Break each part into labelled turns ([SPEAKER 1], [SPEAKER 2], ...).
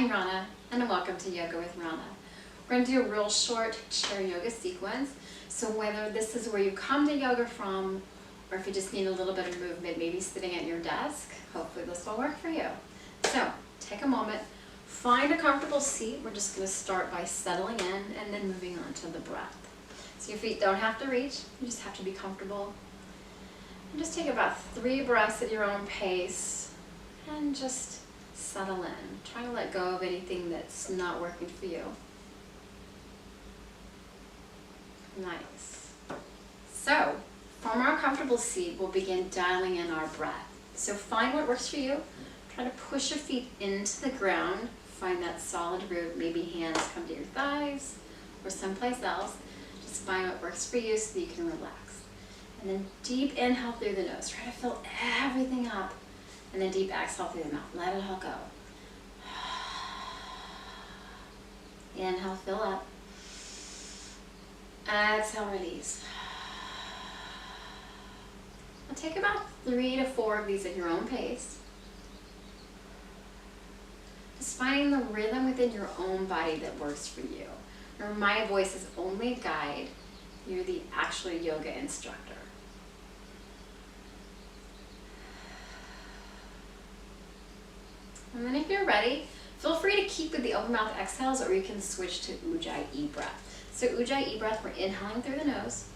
[SPEAKER 1] I'm Rana, and welcome to Yoga with Rana. We're going to do a real short chair yoga sequence. So whether this is where you come to yoga from, or if you just need a little bit of movement, maybe sitting at your desk, hopefully this will work for you. So take a moment, find a comfortable seat. We're just going to start by settling in and then moving on to the breath. So your feet don't have to reach, you just have to be comfortable. And just take about 3 breaths at your own pace and just settle in. Try to let go of anything that's not working for you. Nice. So, from our comfortable seat, we'll begin dialing in our breath. So find what works for you. Try to push your feet into the ground. Find that solid root. Maybe hands come to your thighs or someplace else. Just find what works for you so that you can relax. And then deep inhale through the nose. Try to fill everything up. And then deep exhale through the mouth. Let it all go. Inhale, fill up. Exhale, release. Now take about 3 to 4 of these at your own pace. Just finding the rhythm within your own body that works for you. Remember, my voice is only a guide. You're the actual yoga instructor. And then if you're ready, feel free to keep with the open mouth exhales, or you can switch to Ujjayi Breath. So Ujjayi Breath, we're inhaling through the nose.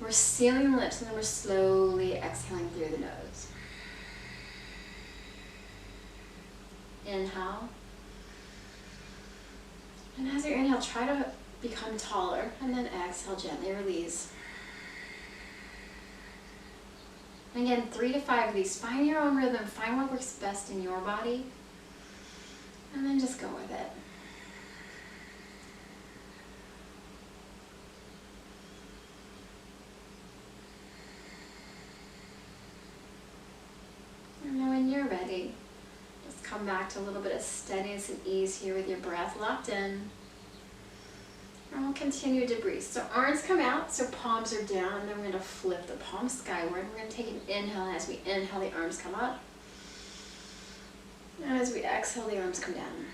[SPEAKER 1] We're sealing the lips, and then we're slowly exhaling through the nose. Inhale. And as you inhale, try to become taller, and then exhale, gently release. And again, 3 to 5 of these. Find your own rhythm. Find what works best in your body. And then just go with it. And then when you're ready, just come back to a little bit of steadiness and ease here with your breath locked in. And we'll continue to breathe. So arms come out, so palms are down, and then we're going to flip the palms skyward. We're going to take an inhale, and as we inhale, the arms come up. And as we exhale, the arms come down.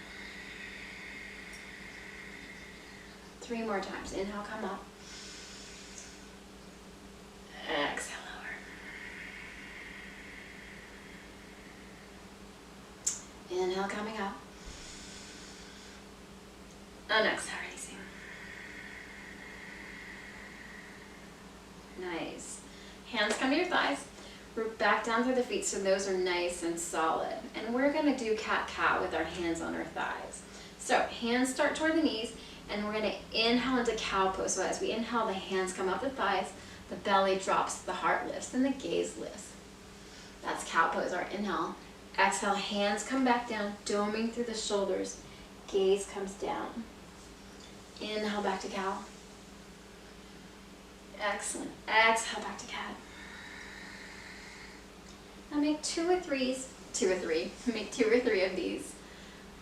[SPEAKER 1] 3 more times. Inhale, come up. Exhale, lower. Inhale, coming up. And exhale, releasing. Nice. Hands come to your thighs. Root back down through the feet so those are nice and solid. And we're going to do cat-cow with our hands on our thighs. So hands start toward the knees, and we're going to inhale into cow pose. So as we inhale, the hands come up the thighs, the belly drops, the heart lifts, and the gaze lifts. That's cow pose, our inhale. Exhale, hands come back down, doming through the shoulders. Gaze comes down. Inhale, back to cow. Excellent. Exhale, back to cat. Now make 2 or 3. Make 2 or 3 of these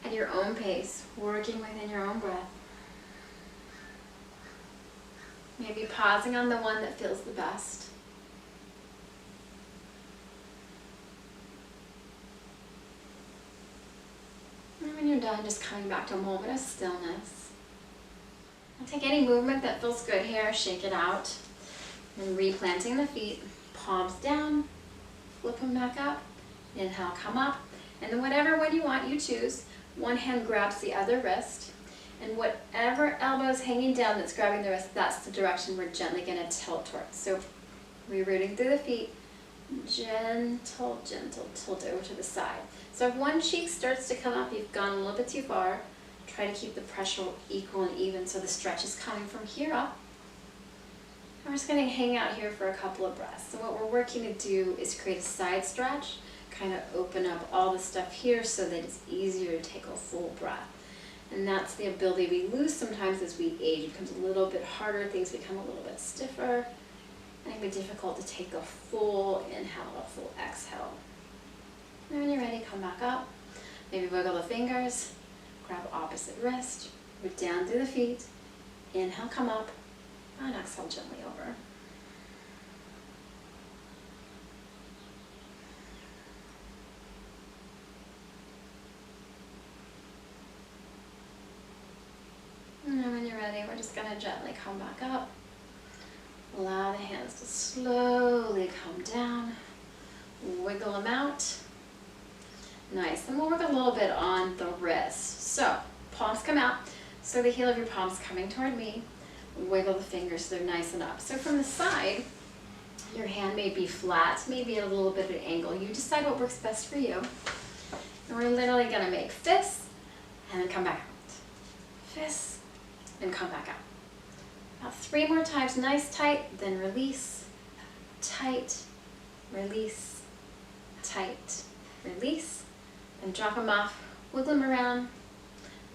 [SPEAKER 1] at your own pace, working within your own breath. Maybe pausing on the one that feels the best. And when you're done, just coming back to a moment of stillness. I'll take any movement that feels good here, shake it out. And replanting the feet, palms down, flip them back up. Inhale, come up. And then whatever one you want, you choose. One hand grabs the other wrist. And whatever elbow is hanging down that's grabbing the wrist, that's the direction we're gently going to tilt towards. So rerouting through the feet, gentle, gentle tilt over to the side. So if one cheek starts to come up, you've gone a little bit too far. Try to keep the pressure equal and even so the stretch is coming from here up. And we're just going to hang out here for a couple of breaths. So what we're working to do is create a side stretch, kind of open up all the stuff here so that it's easier to take a full breath. And that's the ability we lose sometimes as we age. It becomes a little bit harder, things become a little bit stiffer, and it can be difficult to take a full inhale, a full exhale. And when you're ready, come back up. Maybe wiggle the fingers, grab opposite wrist, root down through the feet, inhale, come up, and exhale gently over. we're just going to gently come back up. Allow the hands to slowly come down. Wiggle them out. Nice. And we'll work a little bit on the wrists. So palms come out. So the heel of your palms coming toward me. Wiggle the fingers so they're nice and up. So from the side, your hand may be flat, maybe at a little bit of an angle. You decide what works best for you. And we're literally going to make fists and then come back out. Fists and come back out. About 3 more times, nice tight, then release, tight, release, tight, release, and drop them off, wiggle them around,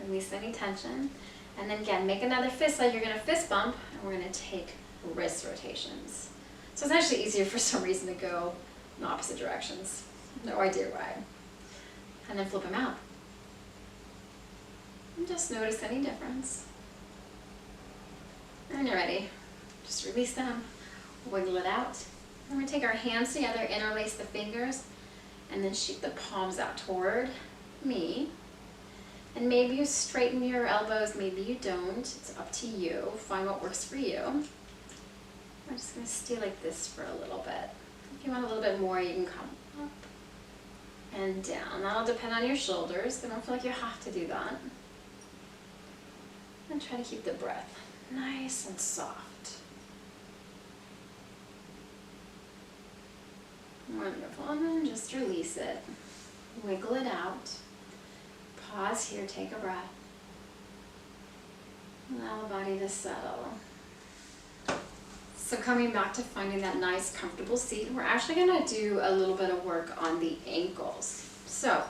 [SPEAKER 1] release any tension. And then again, make another fist like you're going to fist bump, and we're going to take wrist rotations. So it's actually easier for some reason to go in opposite directions. No idea why. And then flip them out. And just notice any difference. And you're ready. Just release them, wiggle it out. And we take our hands together, interlace the fingers, and then shoot the palms out toward me. And maybe you straighten your elbows, maybe you don't. It's up to you. Find what works for you. I'm just going to stay like this for a little bit. If you want a little bit more, you can come up and down. That'll depend on your shoulders. They don't feel like you have to do that. And try to keep the breath nice and soft. Wonderful. And then just release it. Wiggle it out. Pause here, take a breath. Allow the body to settle. So coming back to finding that nice, comfortable seat, we're actually going to do a little bit of work on the ankles. So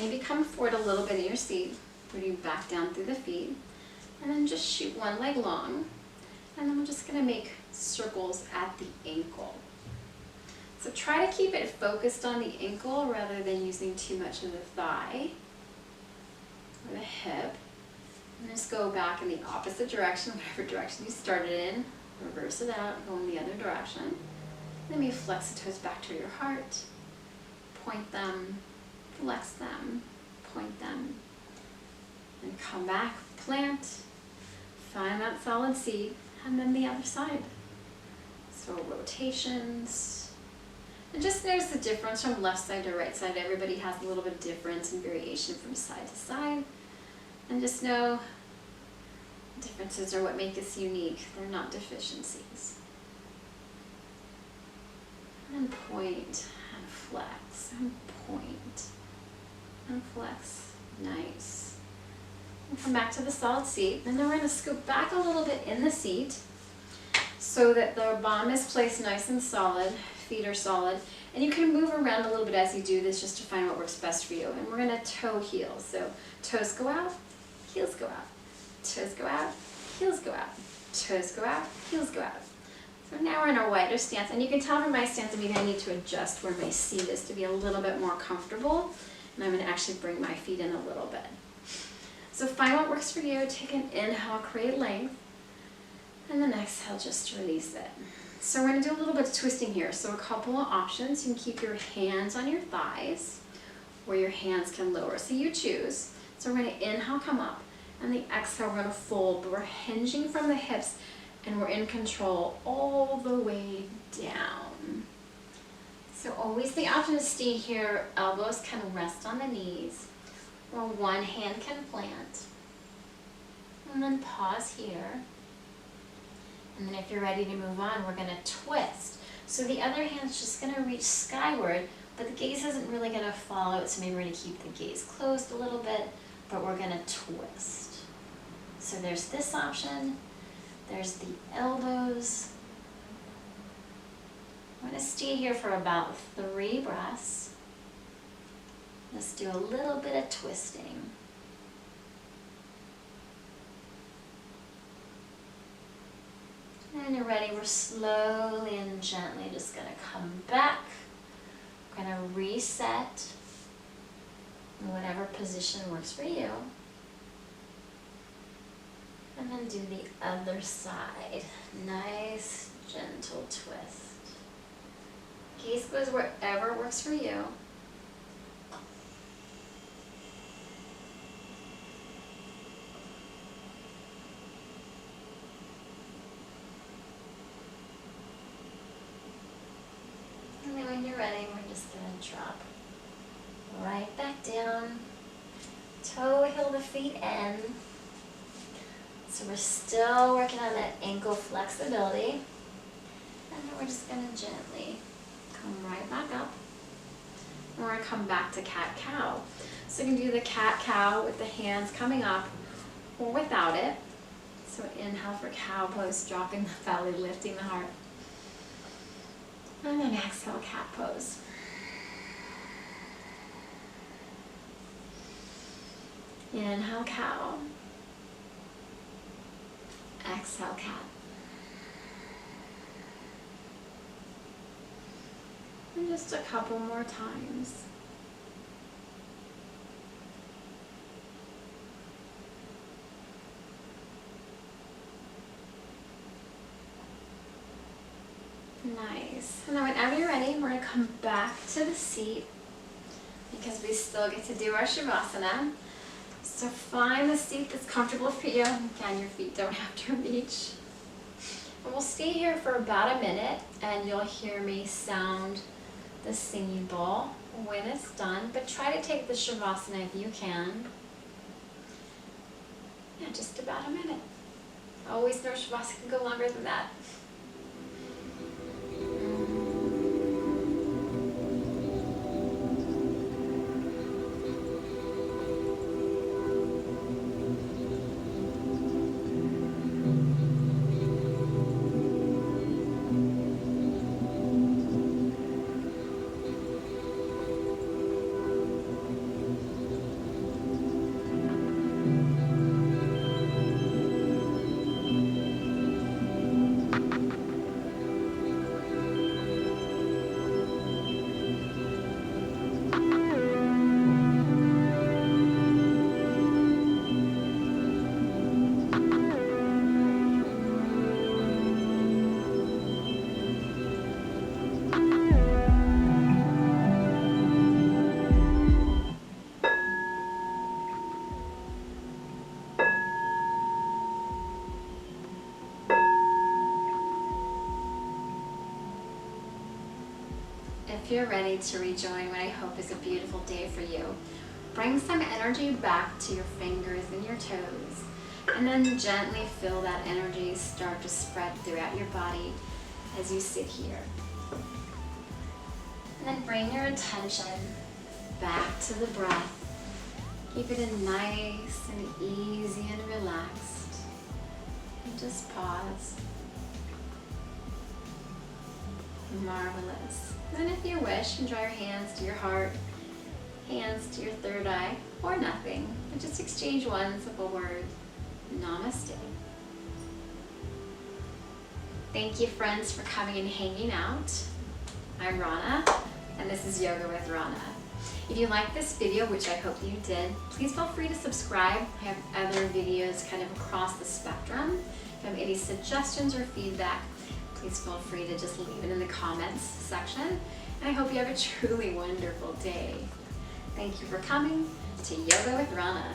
[SPEAKER 1] maybe come forward a little bit in your seat, bring back down through the feet, and then just shoot one leg long. And then we're just going to make circles at the ankle. So try to keep it focused on the ankle rather than using too much of the thigh or the hip. And just go back in the opposite direction, whatever direction you started in. Reverse it out, go in the other direction. Then you flex the toes back to your heart. Point them, flex them, point them. And come back, plant. Find that solid seat, and then the other side. So rotations. And just notice the difference from left side to right side. Everybody has a little bit of difference and variation from side to side. And just know differences are what make us unique. They're not deficiencies. And point, and flex, and point, and flex. Nice. And come back to the solid seat. And then we're going to scoop back a little bit in the seat so that the bottom is placed nice and solid. Feet are solid. And you can move around a little bit as you do this just to find what works best for you. And we're going to toe heel. So toes go out, heels go out. Toes go out, heels go out. Toes go out, heels go out. So now we're in a wider stance. And you can tell from my stance that maybe I need to adjust where my seat is to be a little bit more comfortable. And I'm going to actually bring my feet in a little bit. So find what works for you. Take an inhale, create length. And then exhale, just release it. So we're going to do a little bit of twisting here. So a couple of options. You can keep your hands on your thighs or your hands can lower. So you choose. So we're going to inhale, come up. And the exhale, we're going to fold. But we're hinging from the hips and we're in control all the way down. So always the option to stay here. Elbows can rest on the knees or one hand can plant. And then pause here. And then if you're ready to move on, we're going to twist. So the other hand's just going to reach skyward, but the gaze isn't really going to follow it. So maybe we're going to keep the gaze closed a little bit, but we're going to twist. So there's this option. There's the elbows. I'm going to stay here for about 3 breaths. Let's do a little bit of twisting. And when you're ready, we're slowly and gently just going to come back. We're going to reset in whatever position works for you. And then do the other side. Nice, gentle twist. Gaze goes wherever works for you. wiggle the feet in. So we're still working on that ankle flexibility. And then we're just going to gently come right back up. And we're going to come back to cat-cow. So you can do the cat-cow with the hands coming up or without it. So inhale for cow pose, dropping the belly, lifting the heart. And then exhale, cat pose. Inhale, cow. Exhale, cat. And just a couple more times. Nice. And then whenever you're ready, we're going to come back to the seat because we still get to do our Savasana. So find the seat that's comfortable for you. Again, your feet don't have to reach. And we'll stay here for about a minute and you'll hear me sound the singing bowl when it's done. But try to take the Savasana if you can. Yeah, just about a minute. Always know Savasana can go longer than that. If you're ready to rejoin what I hope is a beautiful day for you, bring some energy back to your fingers and your toes, and then gently feel that energy start to spread throughout your body as you sit here. And then bring your attention back to the breath. Keep it in nice and easy and relaxed. And just pause. Marvelous. And if you wish, you can draw your hands to your heart, hands to your third eye, or nothing. But just exchange one simple word. Namaste. Thank you, friends, for coming and hanging out. I'm Rana, and this is Yoga with Rana. If you like this video, which I hope you did, please feel free to subscribe. I have other videos kind of across the spectrum. If you have any suggestions or feedback, please feel free to just leave it in the comments section. And I hope you have a truly wonderful day. Thank you for coming to Yoga with Rana.